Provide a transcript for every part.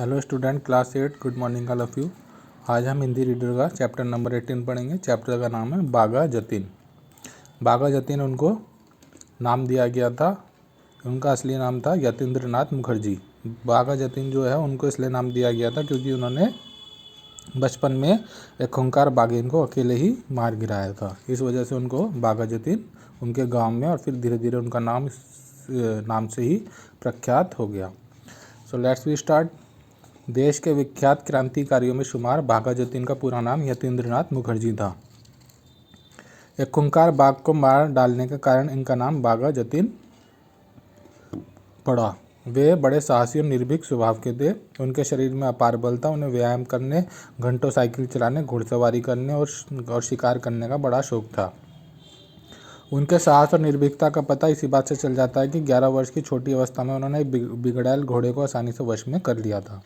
Hello student class 8 good morning all of you. आज हम Hindi reader का चैप्टर नंबर 18 पढ़ेंगे। चैप्टर का नाम है बाघा जतीन। बाघा जतीन उनको नाम दिया गया था, उनका असली नाम था यतीन्द्र नाथ मुखर्जी। बाघा जतीन जो है उनको इसलिए नाम दिया गया था क्योंकि उन्होंने बचपन में एक खूंखार बाघिन को अकेले ही मार गिराया था। इस वजह से उनको बाघा जतीन उनके गांव में और फिर धीरे धीरे उनका नाम इस नाम से ही प्रख्यात हो गया। So let's we start. देश के विख्यात क्रांतिकारियों में शुमार बाघा जतीन का पूरा नाम यतीन्द्र नाथ मुखर्जी था। एक खूंखार बाघ को मार डालने के कारण इनका नाम बाघा जतीन पड़ा। वे बड़े साहसी और निर्भीक स्वभाव के थे। उनके शरीर में अपार बल था। उन्हें व्यायाम करने, घंटों साइकिल चलाने, घुड़सवारी करने और शिकार करने का बड़ा शौक था। उनके साहस और निर्भीकता का पता इसी बात से चल जाता है कि 11 वर्ष की छोटी अवस्था में उन्होंने बिगड़ैल घोड़े को आसानी से वश में कर लिया था।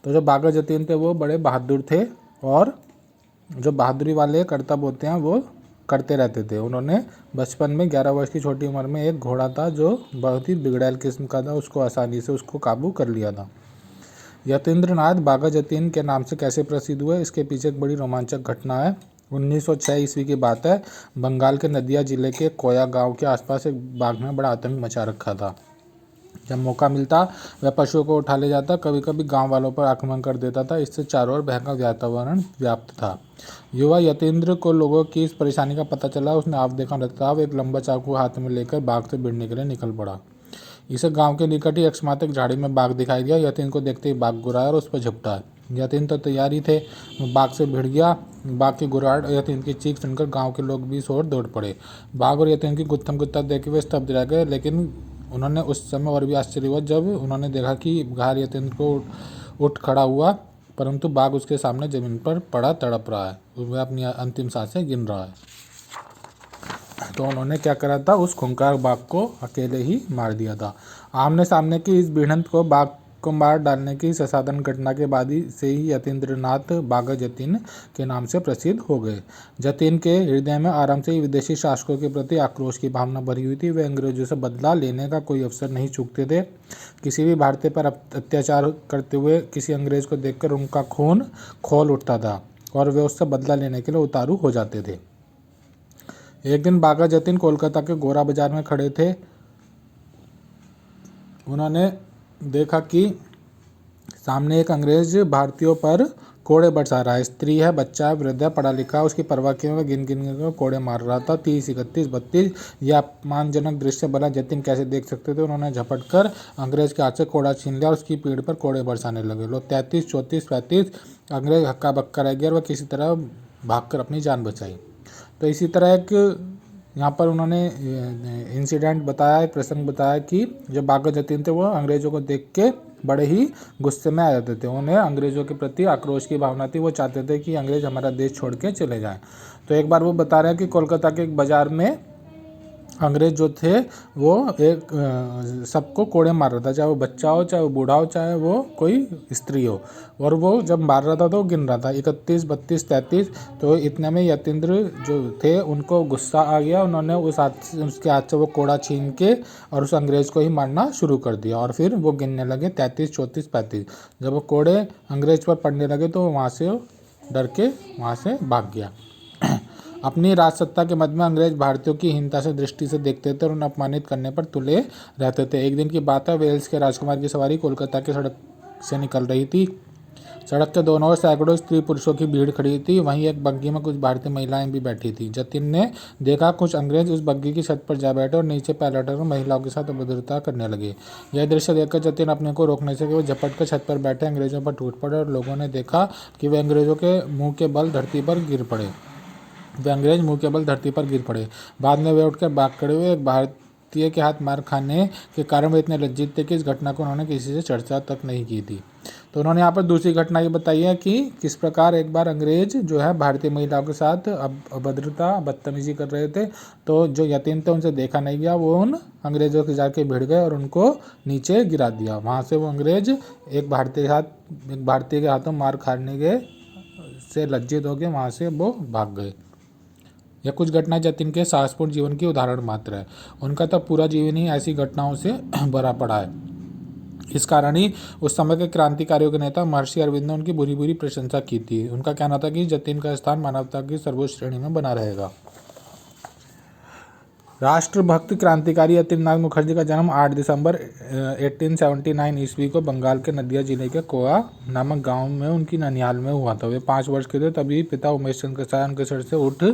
तो जो बाघा जतीन थे वो बड़े बहादुर थे और जो बहादुरी वाले करतब होते हैं वो करते रहते थे। उन्होंने बचपन में 11 वर्ष की छोटी उम्र में एक घोड़ा था जो बहुत ही बिगड़ैल किस्म का था, उसको आसानी से उसको काबू कर लिया था। यतीन्द्र नाथ बाघा जतीन के नाम से कैसे प्रसिद्ध हुए, इसके पीछे एक बड़ी रोमांचक घटना है। 1906 ईस्वी की बात है। बंगाल के नदिया जिले के कोया गांव के आसपास एक बाघ ने बड़ा आतंक मचा रखा था। जब मौका मिलता वह पशुओं को उठा ले जाता, कभी कभी गांव वालों पर आक्रमण कर देता था। इससे चारों ओर भय का वातावरण व्याप्त था। युवा यतीन्द्र को लोगों की इस परेशानी का पता चला। उसने आप देखा रखता एक लंबा चाकू हाथ में लेकर बाघ से भिड़ने के लिए निकल पड़ा। इसे गांव के निकट ही अकस्मात एक झाड़ी में बाघ दिखाई दिया। यतीन को देखते ही बाघ गुर्राया और उस पर झपटा। यतीन तो तैयार ही थे, बाघ से भिड़ गया। बाघ की गुर्राहट और यतीन की चीख सुनकर गांव के लोग भी इस ओर दौड़ पड़े। बाघ और यतीन की गुत्थम गुत्था देख के वे स्तब्ध रह गए, लेकिन उन्होंने उस समय और भी आश्चर्य हुआ जब उन्होंने देखा कि घायल यतीन्द्र को उठ खड़ा हुआ, परंतु बाघ उसके सामने जमीन पर पड़ा तड़प रहा है। वह अपनी अंतिम सांसें गिन रहा है। तो उन्होंने क्या करा था, उस खूंखार बाघ को अकेले ही मार दिया था। आमने सामने की इस भिड़ंत को बाघ को मार डालने की इस असाधारण घटना के बाद ही से ही यतीन्द्र नाथ बाघा जतीन के नाम से प्रसिद्ध हो गए। जतीन के हृदय में आराम से ही विदेशी शासकों के प्रति आक्रोश की भावना भरी हुई थी। वे अंग्रेजों से बदला लेने का कोई अवसर नहीं चूकते थे। किसी भी भारतीय पर अत्याचार करते हुए किसी अंग्रेज को देखकर उनका खून खौल उठता था और वे उससे बदला लेने के लिए उतारू हो जाते थे। एक दिन बाघा जतीन कोलकाता के गोरा बाजार में खड़े थे। उन्होंने देखा कि सामने एक अंग्रेज भारतीयों पर कोड़े बरसा रहा है। स्त्री है, बच्चा है, वृद्ध है, पढ़ा लिखा, उसकी परवाह किए हुए गिन गिन कर कोड़े मार रहा था। 30, 31, 32। यह अपमानजनक दृश्य भला जतीन कैसे देख सकते थे। उन्होंने झपट कर अंग्रेज के हाथ से कोड़ा छीन लिया और उसकी पीठ पर कोड़े बरसाने लगे। लोग 33, 34, 35। अंग्रेज हक्का बक्का रह गया और वह किसी तरह भागकर अपनी जान बचाई। तो इसी तरह एक यहाँ पर उन्होंने इंसिडेंट बताया, एक प्रसंग बताया कि जो बाघा जतीन थे वो अंग्रेज़ों को देख के बड़े ही गुस्से में आ जाते थे। उन्हें अंग्रेज़ों के प्रति आक्रोश की भावना थी। वो चाहते थे कि अंग्रेज़ हमारा देश छोड़ के चले जाएं। तो एक बार वो बता रहे हैं कि कोलकाता के एक बाज़ार में अंग्रेज जो थे वो एक सबको कोड़े मार रहा था, चाहे वो बच्चा हो, चाहे वो बूढ़ा हो, चाहे वो कोई स्त्री हो। और वो जब मार रहा था तो गिन रहा था 31, 32, 33। तो इतने में यतीन्द्र जो थे उनको गुस्सा आ गया। उन्होंने उसके हाथ से वो कोड़ा छीन के और उस अंग्रेज़ को ही मारना शुरू कर दिया। और फिर वो गिनने लगे 33, 34, 35। जब वो कोड़े अंग्रेज पर पड़ने लगे तो वहाँ से डर के वहाँ से भाग गया। अपनी राजसत्ता के मध्य में अंग्रेज भारतीयों की हीनता से दृष्टि से देखते थे और उन्हें अपमानित करने पर तुले रहते थे। एक दिन की बात है, वेल्स के राजकुमार की सवारी कोलकाता की सड़क से निकल रही थी। सड़क के दोनों ओर सैकड़ों स्त्री पुरुषों की भीड़ खड़ी थी। वहीं एक बग्घी में कुछ भारतीय महिलाएं भी बैठी थी। जतीन ने देखा कुछ अंग्रेज उस बग्घी की छत पर जा बैठे और नीचे पैर लटक महिलाओं के साथ अभद्रता करने लगे। यह दृश्य देखकर जतीन अपने को रोकने से वो झपट कर छत पर बैठे अंग्रेजों पर टूट पड़े और लोगों ने देखा कि वे अंग्रेजों के मुंह के बल धरती पर गिर पड़े। वे अंग्रेज मुंह के बल धरती पर गिर पड़े। बाद में वे उठकर भाग खड़े हुए। एक भारतीय के हाथ मार खाने के कारण वे इतने लज्जित थे कि इस घटना को उन्होंने किसी से चर्चा तक नहीं की थी। तो उन्होंने यहाँ पर दूसरी घटना ये बताई है कि किस प्रकार एक बार अंग्रेज जो है भारतीय महिलाओं के साथ अभद्रता बदतमीजी कर रहे थे। तो जो यतीन थे उनसे देखा नहीं गया, वो उन अंग्रेजों के जाके भिड़ गए और उनको नीचे गिरा दिया। वहाँ से वो अंग्रेज एक भारतीय के हाथों मार खाने के से लज्जित हो गए, वहाँ से वो भाग गए। यह कुछ घटनाएं जतीन के साहसपूर्ण जीवन की उदाहरण मात्र है। उनका तो पूरा जीवन ही ऐसी घटनाओं से भरा पड़ा है। इस कारण ही उस समय के क्रांतिकारियों के नेता महर्षि अरविंद ने उनकी बुरी बुरी प्रशंसा की थी। उनका कहना था कि जतिन का स्थान मानवता की सर्वोच्च श्रेणी में बना रहेगा। राष्ट्रभक्त क्रांतिकारी यतीन्द्रनाथ मुखर्जी का जन्म 8 दिसंबर 1879 ईस्वी को बंगाल के नदिया जिले के कोआ नामक गांव में उनकी ननिहाल में हुआ था। वे 5 वर्ष के थे तभी पिता उमेश चंद्र के साथ उनके सिर से उठ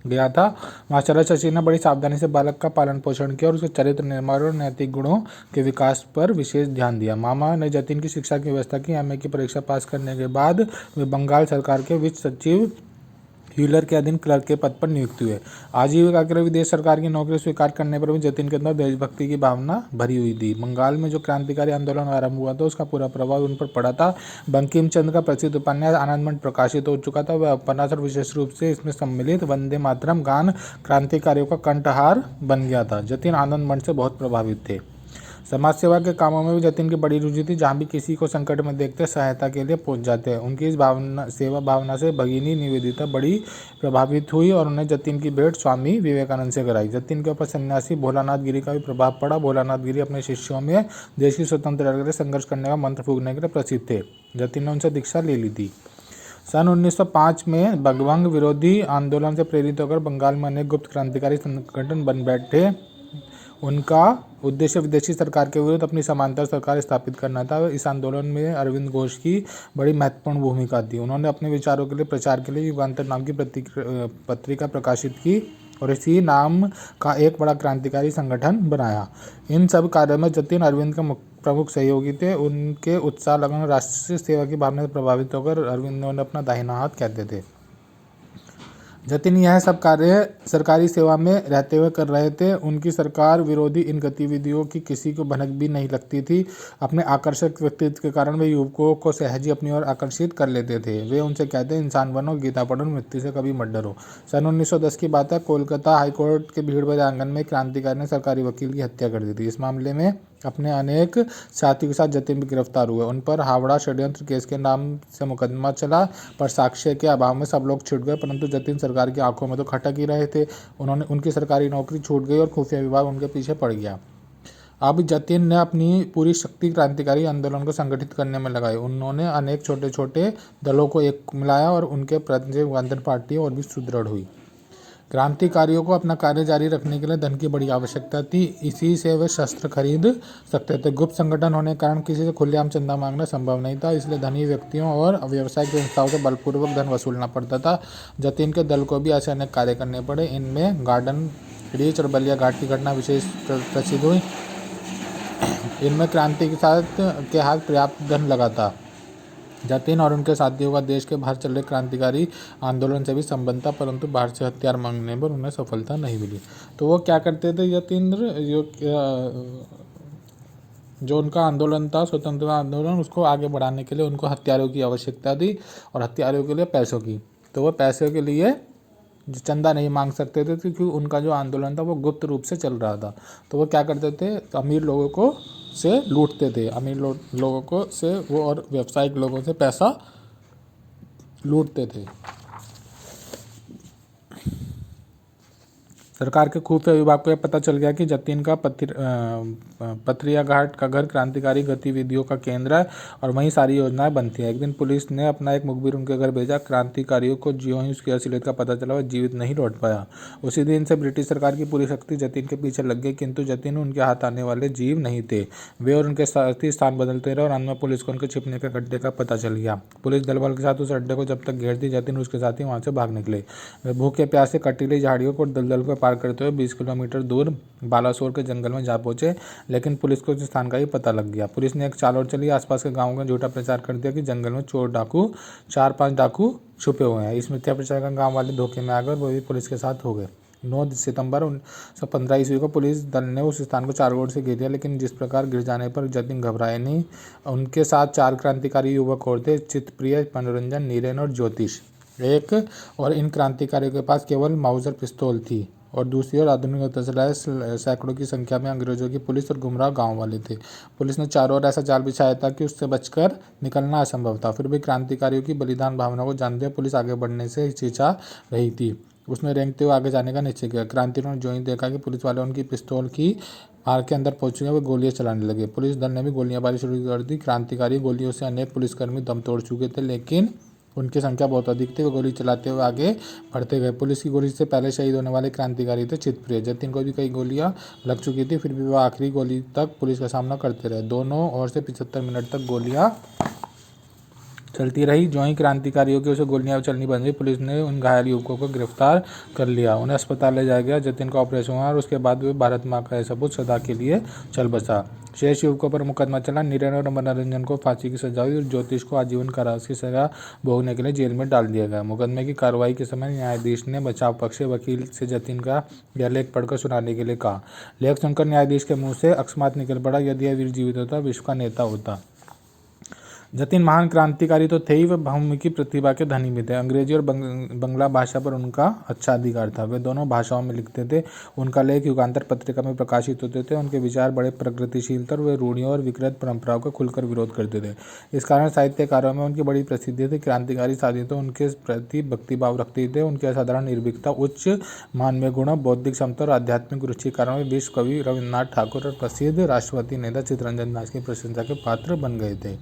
गया था। मास्टर शशि ने बड़ी सावधानी से बालक का पालन पोषण किया और उसके चरित्र निर्माण और नैतिक गुणों के विकास पर विशेष ध्यान दिया। मामा ने जतिन की शिक्षा की व्यवस्था की। एमए की परीक्षा पास करने के बाद वे बंगाल सरकार के वित्त सचिव ह्यूलर के अधीन क्लर्क के पद पर नियुक्त हुए। आजीविका के लिए विदेश सरकार की नौकरी स्वीकार करने पर भी जतिन के अंदर देशभक्ति की भावना भरी हुई थी। बंगाल में जो क्रांतिकारी आंदोलन आरंभ हुआ था उसका पूरा प्रभाव उन पर पड़ा था। बंकिम चंद्र का प्रसिद्ध उपन्यास आनंदमठ प्रकाशित हो चुका था। वह उपन्यास और विशेष रूप से इसमें सम्मिलित वंदे मातरम गान क्रांतिकारियों का कंठहार बन गया था। जतिन आनंदमठ से बहुत प्रभावित थे। समाज सेवा के कामों में भी जतिन की बड़ी रुचि थी। जहाँ भी किसी को संकट में देखते सहायता के लिए पहुंच जाते हैं। उनकी इस सेवा भावना से भगिनी निवेदिता बड़ी प्रभावित हुई और उन्हें जतिन की भेंट स्वामी विवेकानंद से कराई। जतिन के ऊपर सन्यासी भोलानाथ गिरी का भी प्रभाव पड़ा। भोलानाथ गिरी अपने शिष्यों में देश की स्वतंत्रता के लिए संघर्ष करने का मंत्र फूंकने के लिए प्रसिद्ध थे। जतिन ने उनसे दीक्षा ले ली थी। सन 1905 में बंगभंग विरोधी आंदोलन से प्रेरित होकर बंगाल में अनेक गुप्त क्रांतिकारी संगठन बन बैठे। उनका उद्देश्य विदेशी सरकार के विरुद्ध अपनी समांतर सरकार स्थापित करना था। इस आंदोलन में अरविंद घोष की बड़ी महत्वपूर्ण भूमिका थी। उन्होंने अपने विचारों के लिए प्रचार के लिए युगांतर नाम की पत्रिका प्रकाशित की और इसी नाम का एक बड़ा क्रांतिकारी संगठन बनाया। इन सब कार्यों में जतिन अरविंद के प्रमुख सहयोगी थे। उनके उत्साह लगन राष्ट्रीय सेवा की भावना से प्रभावित होकर अरविंद ने उन्हें अपना दाहिना हाथ कहते थे। जतिन यह सब कार्य सरकारी सेवा में रहते हुए कर रहे थे। उनकी सरकार विरोधी इन गतिविधियों की किसी को भनक भी नहीं लगती थी। अपने आकर्षक व्यक्तित्व के कारण वे युवकों को सहज ही अपनी ओर आकर्षित कर लेते थे। वे उनसे कहते इंसान बनो, गीता पढ़ो, मृत्यु से कभी मत डरो। सन 1910 की बात है। कोलकाता हाईकोर्ट के भीड़ भरे आंगन में क्रांतिकारी ने सरकारी वकील की हत्या कर दी थी। इस मामले में अपने अनेक साथियों के साथ जतिन भी गिरफ्तार हुए। उन पर हावड़ा षड्यंत्र केस के नाम से मुकदमा चला, पर साक्ष्य के अभाव में सब लोग छूट गए। परंतु जतिन सरकार की आंखों में तो खटक ही रहे थे। उनकी सरकारी नौकरी छूट गई और खुफिया विभाग उनके पीछे पड़ गया। अब जतिन ने अपनी पूरी शक्ति क्रांतिकारी आंदोलन को संगठित करने में लगाई। उन्होंने अनेक छोटे छोटे दलों को एक मिलाया और उनके प्रति युगांतर पार्टी और भी सुदृढ़ हुई। क्रांतिकारियों को अपना कार्य जारी रखने के लिए धन की बड़ी आवश्यकता थी। इसी से वे शस्त्र खरीद सकते थे। गुप्त संगठन होने के कारण किसी से खुलेआम चंदा मांगना संभव नहीं था। इसलिए धनी व्यक्तियों और व्यावसायिक संस्थाओं से बलपूर्वक धन वसूलना पड़ता था। जतिन के दल को भी ऐसे अनेक कार्य करने पड़े। इनमें गार्डन रीच और बलिया घाट की घटना विशेष प्रसिद्ध हुई। इनमें क्रांति के हाथ पर्याप्त धन लगा था। जतिन और उनके साथियों का देश के बाहर चल रहे क्रांतिकारी आंदोलन से भी संबंध था, परंतु बाहर से हथियार मांगने पर उन्हें सफलता नहीं मिली। तो वो क्या करते थे जतिन्द्र, जो उनका आंदोलन था, स्वतंत्रता आंदोलन, उसको आगे बढ़ाने के लिए उनको हथियारों की आवश्यकता थी और हथियारों के लिए पैसों की। तो वो पैसों के लिए चंदा नहीं मांग सकते थे क्योंकि उनका जो आंदोलन था वो गुप्त रूप से चल रहा था। तो वो क्या करते थे, अमीर लोगों को से लूटते थे। अमीर लोगों को से वो और व्यावसायिक लोगों से पैसा लूटते थे। सरकार के खुफिया विभाग को यह पता चल गया कि जतिन का पथरिया घाट का घर क्रांतिकारी गतिविधियों का केंद्र है और वहीं सारी योजनाएं बनती हैं। एक दिन पुलिस ने अपना एक मुखबिर उनके घर भेजा। क्रांतिकारियों को ज्यों ही उसकी असलियत का पता चला वह जीवित नहीं लौट पाया। उसी दिन से ब्रिटिश सरकार की पूरी शक्ति जतिन के पीछे लग गई, किंतु जतिन उनके हाथ आने वाले जीव नहीं थे। वे और उनके साथी स्थान बदलते रहे और अंत में पुलिस को उनके छिपने के गड्ढे का पता चल गया। पुलिस दलबल के साथ उस अड्डे को जब तक घेरती, जतिन उसके साथी वहां से भाग निकले। वे भूखे प्यासे कटीली झाड़ियों को दलदल को पार करते हुए 20 किलोमीटर दूर बालासोर के जंगल में जा पहुंचे, लेकिन पुलिस को उस स्थान का ही पता लग गया। पुलिस ने एक चाल और चली। आसपास के गांवों का झूठा प्रचार कर दिया कि जंगल में चोर डाकू 4-5 डाकू छुपे हुए हैं। इस मिथ्या प्रचार का गांव वाले धोखे में आ गए और वो भी पुलिस के साथ हो गए। 9 सितंबर 1915 ईस्वी को पुलिस दल ने उस स्थान को चारों ओर से घेर दिया, लेकिन जिस प्रकार गिर जाने पर जतिन घबराए नहीं। उनके साथ 4 क्रांतिकारी युवक और थे, चित्तप्रिय, मनोरंजन, नीरेन और ज्योतिष। एक और इन क्रांतिकारियों के पास केवल माउजर पिस्तौल थी और दूसरी ओर आधुनिक हथियार सैकड़ों की संख्या में अंग्रेजों की पुलिस और गुमराह गांव वाले थे। पुलिस ने चारों ओर ऐसा जाल बिछाया था कि उससे बचकर निकलना असंभव था। फिर भी क्रांतिकारियों की बलिदान भावना को जानते हुए पुलिस आगे बढ़ने से हिचकिचा रही थी। उसने रेंगते हुए आगे जाने का निश्चय किया। क्रांतिकारियों ने जो ही देखा कि पुलिस वाले उनकी पिस्तौल की पार्क के अंदर पहुंचे वे गोलियां चलाने लगे। पुलिस दल ने भी गोलियांबाजी शुरू कर दी। क्रांतिकारी गोलियों से अनेक पुलिसकर्मी दम तोड़ चुके थे, लेकिन उनकी संख्या बहुत अधिक थी। वे गोली चलाते हुए आगे बढ़ते गए। पुलिस की गोली से पहले शहीद होने वाले क्रांतिकारी थे चितप्रिय। जतिन को भी कई गोलियां लग चुकी थी, फिर भी वह आखिरी गोली तक पुलिस का सामना करते रहे। दोनों ओर से 75 मिनट तक गोलियां चलती रही। जो ही क्रांतिकारियों की उसे गोलियां चलनी बंद हुई, पुलिस ने उन घायल युवकों को गिरफ्तार कर लिया। उन्हें अस्पताल ले जाया गया। जतिन का ऑपरेशन हुआ और उसके बाद वे भारत माँ का सबूत सदा के लिए चल बसा। शेष युवकों पर मुकदमा चला। नीरज और मनोरंजन को फांसी की सजा हुई और ज्योतिष को आजीवन कारावास की सजा भोगने के लिए जेल में डाल दिया गया। मुकदमे की कार्रवाई के समय न्यायाधीश ने बचाव पक्ष के वकील से जतिन का यह लेख पढ़कर सुनाने के लिए कहा। लेख सुनकर न्यायाधीश के मुंह से अकस्मात निकल पड़ा, यदि यह वीर जीवित होता, विश्व का नेता होता। जतिन महान क्रांतिकारी तो थे ही, वे बहुमुखी प्रतिभा के धनी भी थे। अंग्रेजी और बंगला भाषा पर उनका अच्छा अधिकार था। वे दोनों भाषाओं में लिखते थे। उनका लेख युगांतर पत्रिका में प्रकाशित होते थे। उनके विचार बड़े प्रगतिशील थे और वे रूढ़ियों और विकृत परंपराओं का खुलकर विरोध करते थे। इस कारण साहित्यकारों में उनकी बड़ी प्रसिद्धि थी। क्रांतिकारी साथियों उनके प्रति भक्तिभाव रखते थे। उनकी असाधारण निर्भीकता, उच्च मानवीय गुणों, बौद्धिक क्षमता और आध्यात्मिक रुचि के कारण वे विश्व कवि रविन्द्रनाथ ठाकुर और प्रसिद्ध राष्ट्रवादी नेता चित्तरंजन दास की प्रशंसा के पात्र बन गए थे।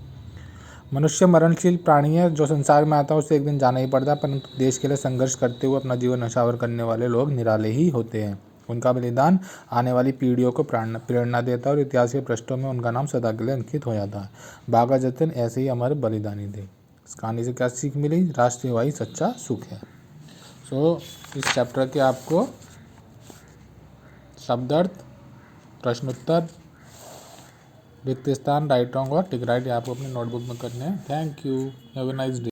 मनुष्य मरणशील प्राणी है, जो संसार में आता है उसे एक दिन जाना ही पड़ता है, परंतु देश के लिए संघर्ष करते हुए अपना जीवन न्यौछावर करने वाले लोग निराले ही होते हैं। उनका बलिदान आने वाली पीढ़ियों को प्रेरणा देता है और इतिहास के पृष्ठों में उनका नाम सदा के लिए अंकित हो जाता है। बाघा जतिन ऐसे ही अमर बलिदानी थे। इस कहानी से क्या सीख मिली? राष्ट्रीय वाही सच्चा सुख है। इस चैप्टर के आपको शब्दार्थ, प्रश्नोत्तर, रिक्त स्थान, राइट रॉन्ग और टिक राइट आपको अपनी नोटबुक में करने हैं। Thank you. Have a nice day.